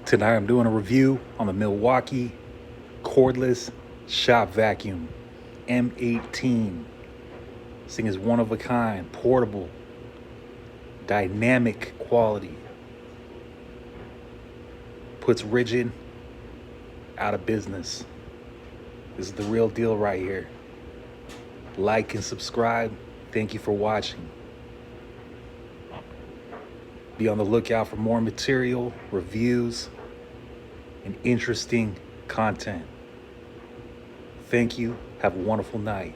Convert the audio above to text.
Tonight I'm doing a review on the Milwaukee cordless shop vacuum M18. This thing is one of a kind, portable, dynamic quality. Puts rigid out of business. This is the real deal right here. Like and subscribe. Thank you for watching. Be on the lookout for more material, reviews, and interesting content. Thank you. Have a wonderful night.